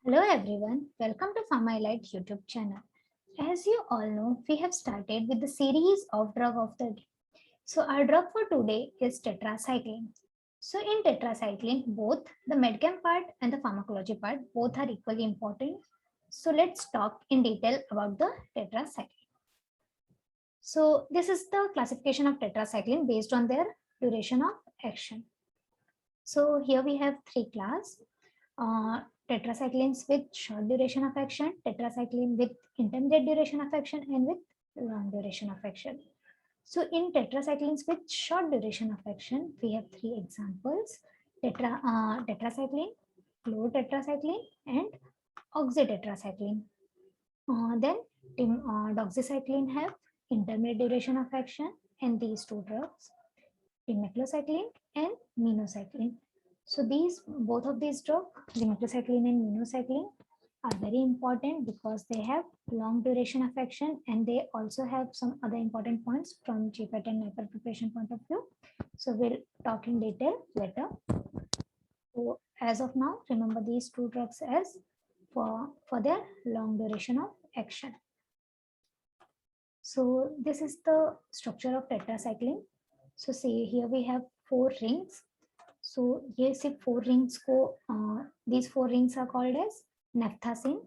Hello everyone, welcome to PharmaElite YouTube channel. As you all know, we have started with the series of drug of the day. So our drug for today is tetracycline. So in tetracycline, both the medchem part and the pharmacology part both are equally important. So let's talk in detail about the tetracycline. So this is the classification of tetracycline based on their duration of action. So here we have three classes. uh, Tetracyclines with short duration of action, tetracycline with intermediate duration of action, and with long duration of action. So in tetracyclines with short duration of action, we have three examples: tetracycline, chlorotetracycline, and oxytetracycline. Then doxycycline have intermediate duration of action, and these two drugs, dimeclocycline and minocycline. So these both of these drugs, dimeclocycline and minocycline, are very important because they have long duration of action and they also have some other important points from GPAT and NIPER preparation point of view. So we'll talk in detail later. So as of now, remember these two drugs as for their long duration of action. So this is the structure of tetracycline. So see here we have four rings. So ये सिर्फ four rings को these four rings are called as naphthacene.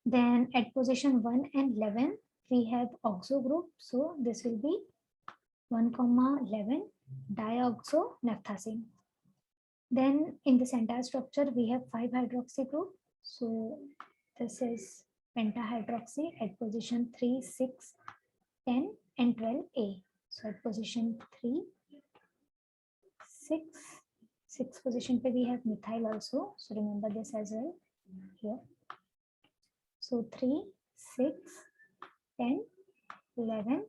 Then at position 1 and 11 we have oxo group. So this will be 1,11 dioxonaphtacene. Then in this entire structure we have 5 hydroxy group. So this is pentahydroxy at position 3, 6, 10 and 12A. So at position 3, 6, 6 position pe we have methyl also. So remember this as well here. So 3, 6, 10, 11,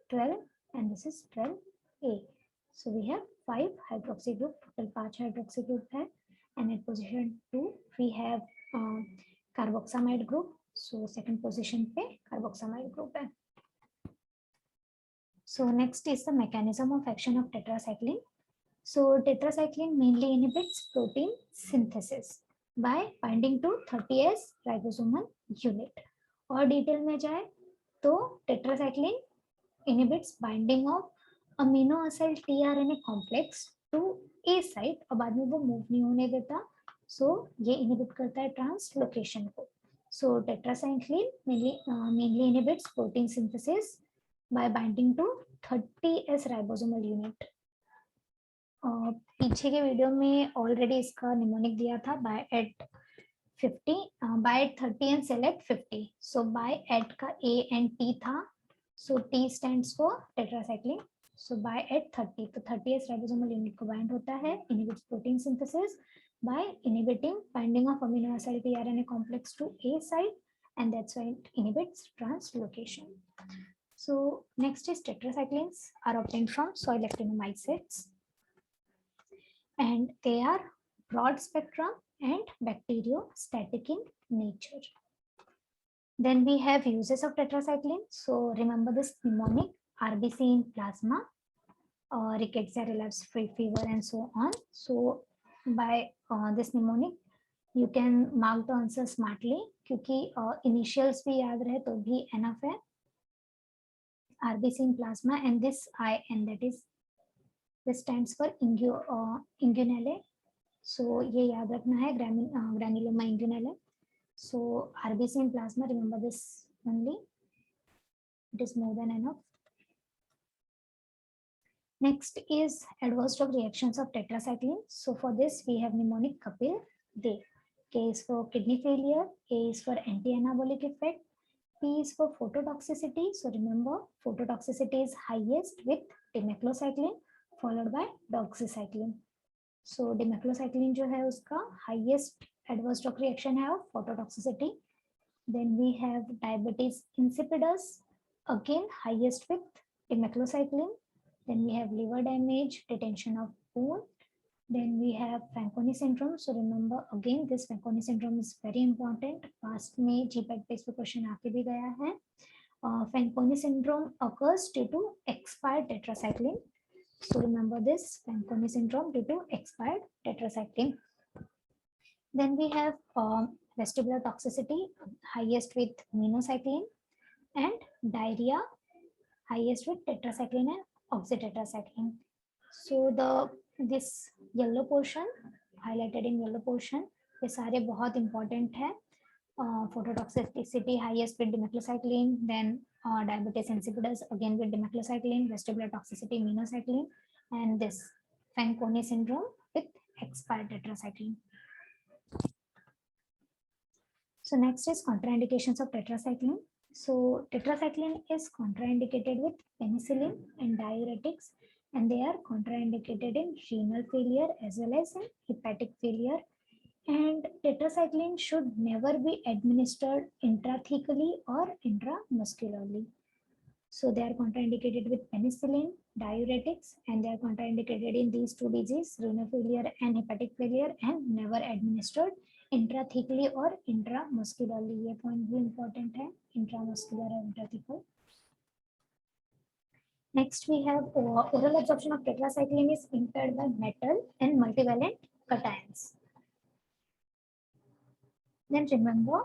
12 and this is 12A. So we have 5 hydroxy group, total 5 hydroxy group hai. And at position 2 we have carboxamide group. So second position pe carboxamide group hai. So next is the mechanism of action of tetracycline. So tetracycline mainly inhibits protein synthesis by binding to 30S ribosomal unit. और detail में जाए तो tetracycline inhibits binding of amino acyl tRNA complex to A site और बाद में वो move नहीं होने देता. So ये inhibit करता है translocation को. So tetracycline mainly inhibits protein synthesis by binding to 30S ribosomal unit. पीछे के वीडियो में ऑलरेडी इसका निमोनिक दिया था buy at 50 buy at 30 and select 50. So buy at का ए एंड टी था. So T stands for tetracycline. So buy at 30 तो 30s ribosomal unit को बाइंड होता है, inhibits protein synthesis by inhibiting binding of amino acid tRNA complex to A site, and that's why it inhibits translocation. So next is tetracyclines are obtained from soil actinomycetes, and they are broad spectrum and bacteriostatic in nature. Then we have uses of tetracycline. So remember this mnemonic: RBC in plasma, rickettsia, relapse free fever, and so on. So by this mnemonic you can mark the answer smartly क्योंकि initials भी याद रहे तो भी enough है. RBC in plasma and this I, and that is this stands for inguinale. So ये याद रखना है, granuloma inguinale. So RBC in plasma, remember this only, it is more than enough. Next is adverse drug reactions of tetracycline. So for this we have mnemonic Kapil Dev. K is for kidney failure, A is for anti-anabolic effect, P is for phototoxicity. So remember phototoxicity is highest with dimeclocycline followed by doxycycline. So dimeclocycline जो है उसका highest adverse drug reaction है phototoxicity. Then we have diabetes insipidus, again highest with dimeclocycline. Then we have liver damage, detention of bone. Then we have Fanconi syndrome. So remember again this Fanconi syndrome is very important. Past में GPAT पे इस पे question आके भी गया है. Fanconi syndrome occurs due to expired tetracycline. So remember this Fanconi syndrome due to expired tetracycline. Then we have vestibular toxicity, highest with minocycline, and diarrhea, highest with tetracycline and oxytetracycline. So this yellow portion, highlighted in yellow portion, ये सारे बहुत important है. Phototoxicity highest with dimethylcycline, then diabetes insipidus again with dimethylcycline, vestibular toxicity minocycline, and this Fanconi syndrome with expired tetracycline. So next is contraindications of tetracycline. So tetracycline is contraindicated with penicillin and diuretics, and they are contraindicated in renal failure as well as in hepatic failure. And tetracycline should never be administered intrathecally or intramuscularly. So they are contraindicated with penicillin, diuretics, and they are contraindicated in these two diseases, renal failure and hepatic failure, and never administered intrathecally or intramuscularly. ये point भी important है, intramuscular और intrathecal. Next we have oral absorption of tetracycline is impaired by metal and multivalent cations. Then remember,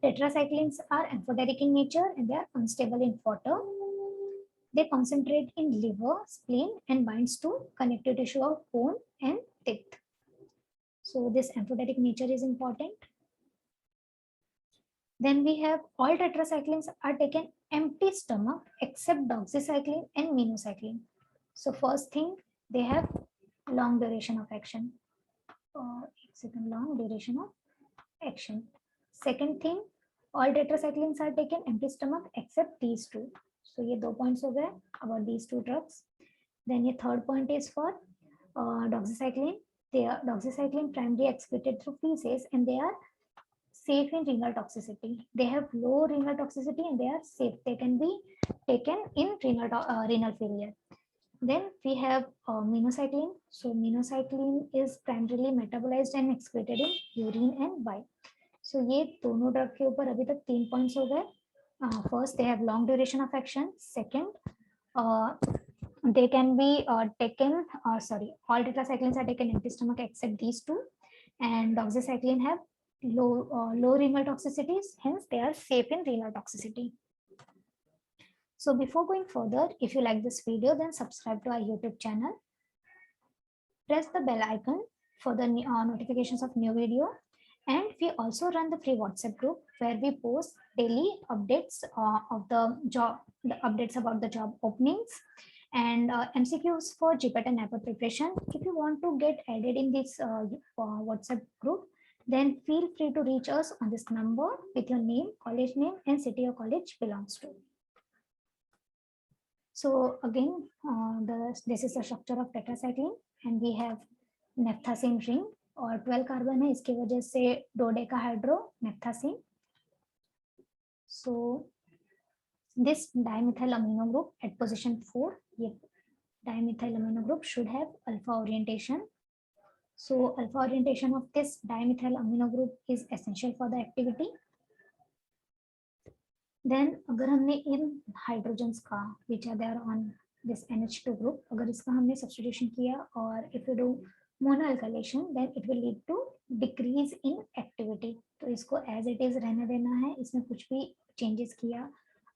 tetracyclines are amphoteric in nature and they are unstable in water. They concentrate in liver, spleen, and binds to connective tissue of bone and teeth. So this amphoteric nature is important. Then we have all tetracyclines are taken empty stomach except doxycycline and minocycline. So first thing, they have long duration of action. Long duration of action. Second thing, all tetracyclines are taken empty stomach except these two. So ये 2 points हो गए about these two drugs. Then ये third point is for doxycycline. They are doxycycline primarily excreted through feces and they are safe in renal toxicity. They have low renal toxicity and they are safe. They can be taken in renal failure. Then we have minocycline. So minocycline is primarily metabolized and excreted in urine and bile. So ये दोनों drug के ऊपर अभी तक 3 points हो गए. First, they have long duration of action. Second, they can be taken. All tetracyclines are taken empty stomach except these two, and doxycycline have low renal toxicities. Hence, they are safe in renal toxicity. So before going further, if you like this video, then subscribe to our YouTube channel. Press the bell icon for the notifications of new video. And we also run the free WhatsApp group where we post daily updates of the updates about the job openings and MCQs for GPAT and NAPOD preparation. If you want to get added in this WhatsApp group, then feel free to reach us on this number with your name, college name, and city your college belongs to. So again, this is the structure of tetracycline, and we have naphthacene ring और 12 carbon है, इसकी वजह से डोडेकाहाइड्रो नेप्थासीन. So this dimethyl amino group at position 4, ये dimethyl amino group should have alpha orientation. So alpha orientation of this dimethyl amino group is essential for the activity. Then अगर हमने इन hydrogens का which are there on this NH2 group, अगर इसका हमने substitution किया और if you do monoalkylation, then it will lead to decrease in activity. तो इसको as it is रहने देना है, इसमें कुछ भी changes किया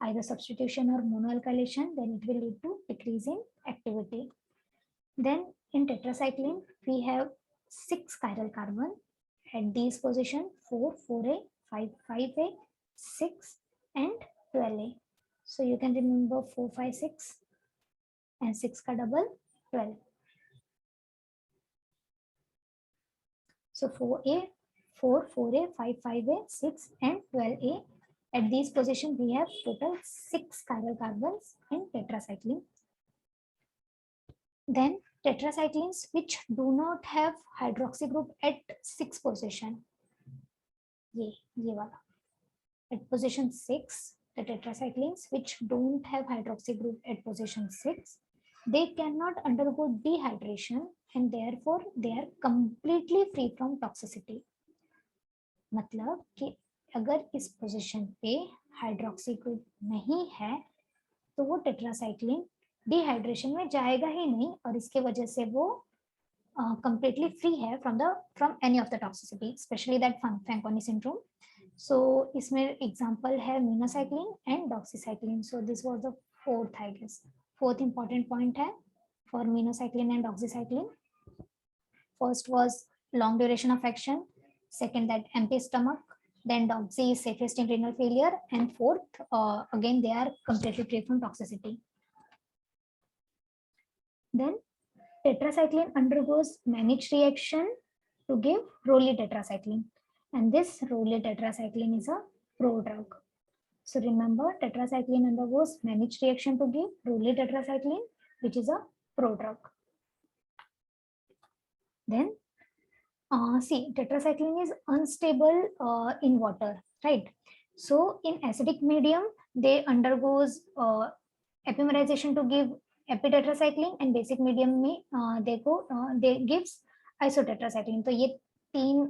either substitution or monoalkylation, then it will lead to decrease in activity. Then in tetracycline we have 6 chiral carbon at these position 4, 4a, 5, 5a, 6 and 12a. So you can remember 4, 5, 6 and 6 का double 12. So 4a, 4, 4a, 5, 5a, 6 and 12a. At these positions we have total 6 chiral carbons in tetracycline. Then tetracyclines which do not have hydroxy group at 6 position. ये वाला. At position 6, the tetracyclines which don't have hydroxy group at position 6, they cannot undergo dehydration and therefore they are completely free from toxicity. मतलब कि अगर इस position पे hydroxy group नहीं है तो वो टेट्रासाइक्लिन डिहाइड्रेशन में जाएगा ही नहीं और इसके वजह से वो completely free है from any of the toxicity, especially that Fanconi syndrome. So इसमें example है minocycline and doxycycline. So this was the fourth, I guess, fourth important point है for minocycline and doxycycline. First was long duration of action, second that empty stomach, then doxy is safest in renal failure, and fourth, again they are completely free from toxicity. Then tetracycline undergoes Mannich reaction to give Rowley tetracycline, and this Rowley tetracycline is a prodrug. So remember, tetracycline undergoes Mannich reaction to give Rowley tetracycline, which is a prodrug. Then see, tetracycline is unstable in water, right? So in acidic medium, they undergoes epimerization to give epitetracycline and basic medium में they gives आइसोटेट्रासाइक्लिन. तो ये तीन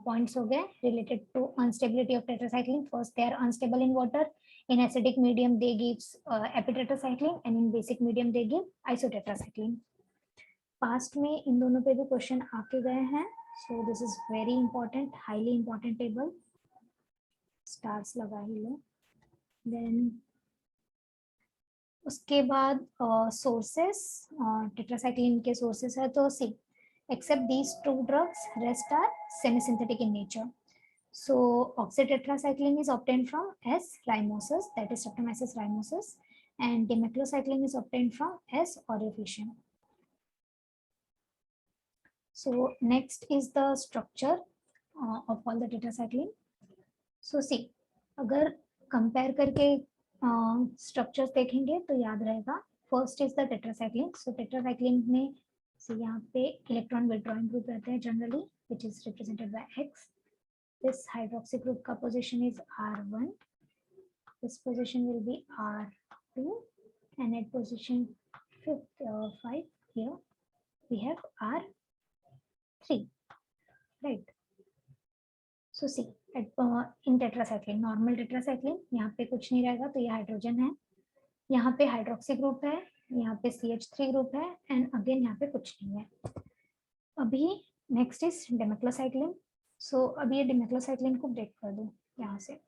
points हो गए related to instability of tetracycline. First, they are unstable in water. In acidic medium they gives epitetracycline and in basic medium they give isotetracycline. Past में इन दोनों पे भी क्वेश्चन आके गए हैं. So this is very important, highly important table. Stars लगा ही लो. देन उसके बाद सोर्सेस, टेट्रासाइक्लिन के सोर्सेस है. तो see, except these two drugs, rest are semi synthetic in nature. So oxytetracycline is obtained from S. rhimosus, that is Streptomyces rhimosus, and dimeclocycline is obtained from S. aureoficum. So next is the structure of all the tetracycline. So see, अगर compare करके structures देखेंगे तो याद रहेगा. First is the tetracycline. So tetracycline में से यहाँ पे इलेक्ट्रॉन विड्रॉइंग ग्रुप रहते हैं generally, which is represented by X. This hydroxy group का position is R1. This position will be R2, and at position 5 here we have R3, right? So see, in tetracycline, normal tetracycline, यहाँ पे कुछ नहीं रहेगा तो ये hydrogen है. यहाँ पे हाइड्रोक्सी ग्रुप है, यहाँ पे CH3 ग्रुप है, एंड अगेन यहाँ पे कुछ नहीं है. अभी नेक्स्ट इज डिमेक्लोसाइक्लिन. सो अभी ये डिमेक्लोसाइक्लिन को ब्रेक कर दो यहाँ से.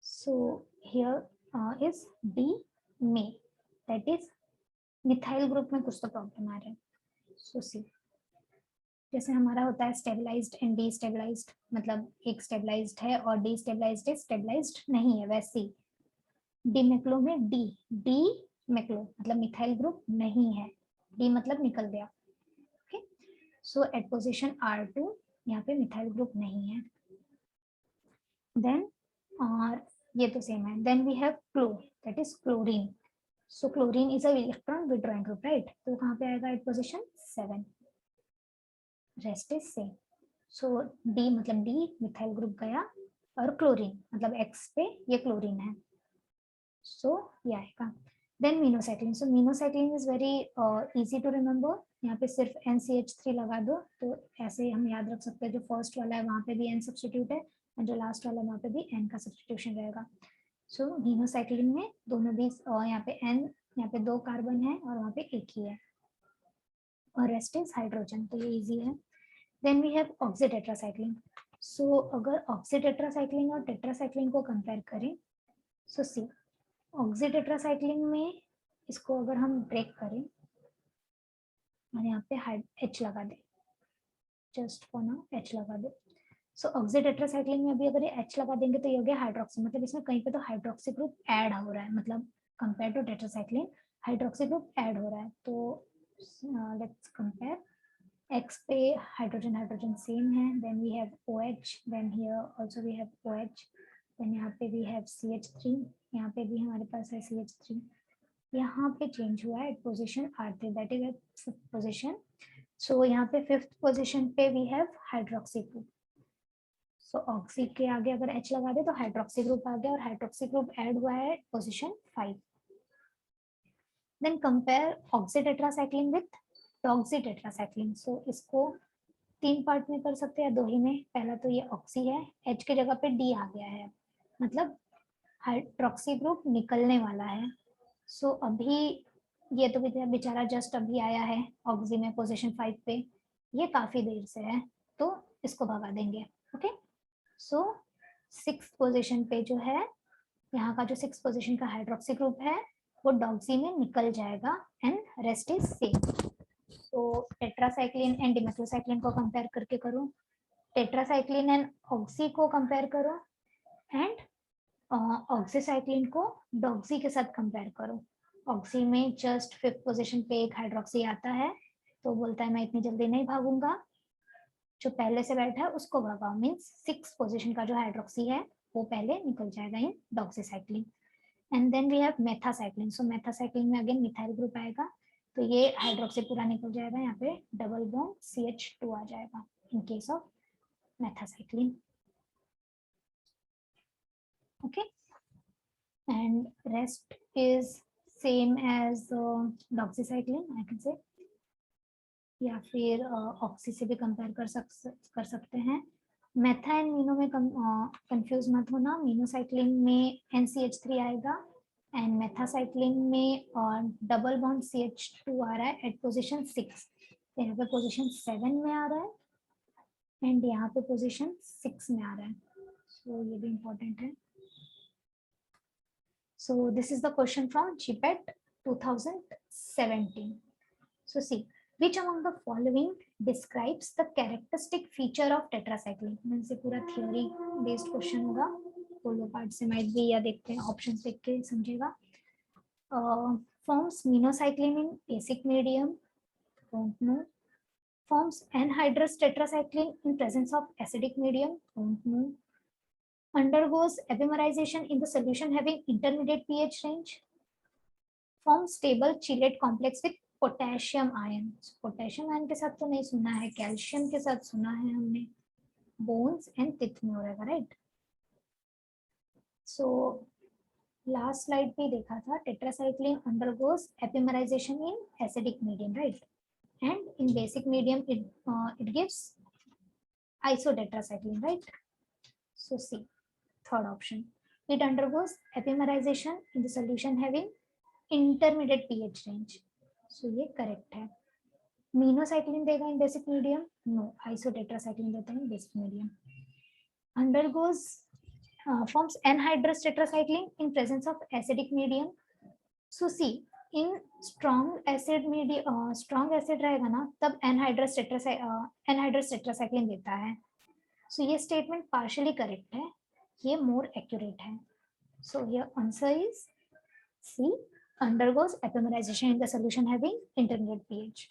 So here is D may, that is methyl group में कुछ तो प्रॉब्लम आ रहा है. सो सी, जैसे हमारा होता है स्टेबलाइज्ड एंड डीस्टेबलाइज्ड, मतलब एक स्टेबलाइज्ड है और डीस्टेबलाइज्ड है, स्टेबलाइज्ड नहीं है. वैसे डिमेक्लो में डी मेक्लो मतलब मिथाइल ग्रुप नहीं है, डी मतलब निकल गया. So at position R2 यहाँ पे मिथाइल ग्रुप नहीं है. Then और ये तो सेम है. Then we have clo, that is chlorine. So chlorine is a electron withdrawing group, right? तो कहाँ पे आएगा? at position 7. Rest is same. So D मतलब D मिथाइल ग्रुप गया, और क्लोरीन मतलब X पे ये क्लोरीन है. So ये आएगा. Then minocycline. So minocycline is very easy to remember. यहाँ पे सिर्फ NCH3 लगा दो तो ऐसे हम याद रख सकते हैं. जो फर्स्ट वाला है वहाँ पे भी N सब्स्टिट्यूट है, और जो लास्ट वाला है वहाँ पे भी N का सब्स्टिट्यूशन रहेगा. सो minocycline में दोनों भी यहाँ पे N, यहाँ पे 2 कार्बन है और वहाँ पे एक ही है, और रेस्ट इज हाइड्रोजन. तो ये इजी है. Then we have oxytetracycline. So अगर ऑक्सीटेट्रासाइक्लिन और टेट्रासाइक्लिन को कंपेयर करें, सो सी, ऑक्सीटेट्रासाइक्लिन में इसको अगर हम ब्रेक करें और यहाँ पे H लगा दे, जस्ट फॉर नाउ H लगा दे. सो ऑक्सीटेट्रासाइक्लिन में अभी अगर ये H लगा देंगे तो ये हो गया हाइड्रोक्सी, मतलब इसमें कहीं पे तो हाइड्रोक्सी ग्रुप ऐड हो रहा है, मतलब compare to tetracycline hydroxy group add हो रहा है. तो लेट्स कंपेयर. X पे हाइड्रोजन हाइड्रोजन सेम है. Then we have OH, then here also we have OH, then यहाँ पे वी हैव CH3, यहाँ पे भी हमारे पास है CH3. यहाँ पे चेंज हुआ है position R3, that is at 5th position. So यहाँ पे 5th पोजीशन पे we have hydroxy group. So oxy के आगे अगर H लगा दे तो हाइड्रोक्सी ग्रुप आ गया, और हाइड्रोक्सी ग्रुप ऐड हुआ है position 5. Then compare oxytetracycline with doxytetracycline. So इसको 3 पार्ट में कर सकते हैं, 2 ही में. पहला तो ये ऑक्सी है, H की जगह पे D आ गया है, मतलब हाइड्रोक्सी ग्रुप निकलने वाला है. सो अभी ये तो बेचारा जस्ट अभी आया है ऑक्सी में पोजीशन 5 पे, ये काफी देर से है, तो इसको भगा देंगे। ओके, सो 6th पोजीशन पे जो है, यहाँ का जो 6th पोजीशन का हाइड्रोक्सी ग्रुप है वो डॉक्सी में निकल जाएगा एंड रेस्ट इज सेम। तो टेट्रासाइक्लिन एंड डिमेथाइलसाइक्लिन को कंपेयर करके करो, टेट्रासाइक्लिन एंड ऑक्सी को कंपेयर करो, एंड ऑक्सीसाइक्लिन को डॉक्सी के साथ कंपेयर करो। ऑक्सी में जस्ट 5th पोजीशन पे एक हाइड्रोक्सी आता है, तो बोलता है मैं इतनी जल्दी नहीं भागूंगा, जो पहले से बैठा है उसको भगाओ, मीन्स 6th पोजीशन का जो हाइड्रोक्सी है वो पहले निकल जाएगा in doxycycline. And then we have methacycline, so methacycline में अगेन मिथाइल ग्रुप आएगा, तो ये हाइड्रोक्सी पूरा निकल जाएगा, यहाँ पे डबल बॉन्ड CH2 आ जाएगा in case of methacycline. okay, and rest is same as doxycycline I can say, या फिर ऑक्सी से भी कंपेयर कर सकते हैं। मेथा एंड मीनो में कंफ्यूज मत होना, मीनोसाइक्लिन में NCH3 आएगा एंड मेथासाइक्लिन में डबल बॉन्ड CH2 आ रहा है एट पोजीशन 6, यहाँ पे पोजीशन 7 में आ रहा है एंड यहाँ पे पोजीशन 6 में आ रहा है, सो ये भी इम्पोर्टेंट है। So this is the question from GPAT 2017. So see, which among the following describes the characteristic feature of tetracycline? means ये पूरा theory based question होगा, पोलो पार्ट से might भी, या देखते हैं ऑप्शंस देख के समझेगा। Forms minocycline in basic medium, don't know. Forms anhydrous tetracycline in presence of acidic medium, don't know. Undergoes epimerization in the solution having intermediate pH range, forms stable chelate complex with potassium ion. Potassium ion के साथ तो नहीं सुना है, calcium के साथ सुना है हमने, बोन्स एंड तिथ में हो रहेगा, राइट। सो लास्ट स्लाइड पे देखा था tetracycline undergoes epimerization in acidic medium, right, and in basic medium it gives isotetracycline, right? So see, third option, it undergoes epimerization in the solution having intermediate pH range, so ये correct है। Minocycline देगा in basic medium, no, isotetracycline देता है in basic medium. Undergoes forms anhydrous tetracycline in presence of acidic medium, so see, in strong acid medium, strong acid रहेगा ना तब anhydrous tetracycline देता है, so ये स्टेटमेंट पार्शियली करेक्ट है, ये मोर एक्यूरेट है, so your answer is C, undergoes epimerization in the solution having intermediate pH.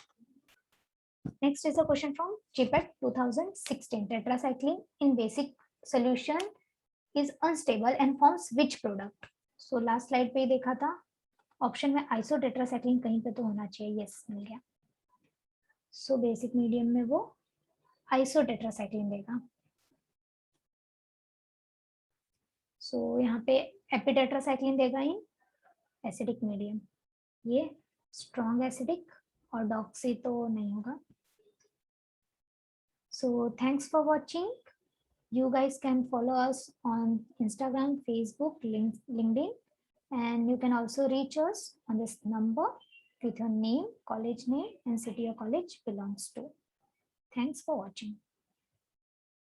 Next is a question from GPAT 2016. Tetracycline in basic solution is unstable and forms which product? So last slide पे देखा था, option में आइसोटेट्रासाइक्लिन कहीं पे तो होना चाहिए, yes मिल गया। सो बेसिक मीडियम में वो आइसोटेट्रासाइक्लिन देगा। सो यहाँ पे एपिटेट्रासाइक्लिन देगा इन एसिडिक मीडियम, ये स्ट्रॉन्ग एसिडिक, और डॉक्सी तो नहीं होगा। So thanks for watching. You guys can follow us on Instagram, Facebook, LinkedIn, and you can also reach us on this number with your name, college name, and city your college belongs to. Thanks for watching.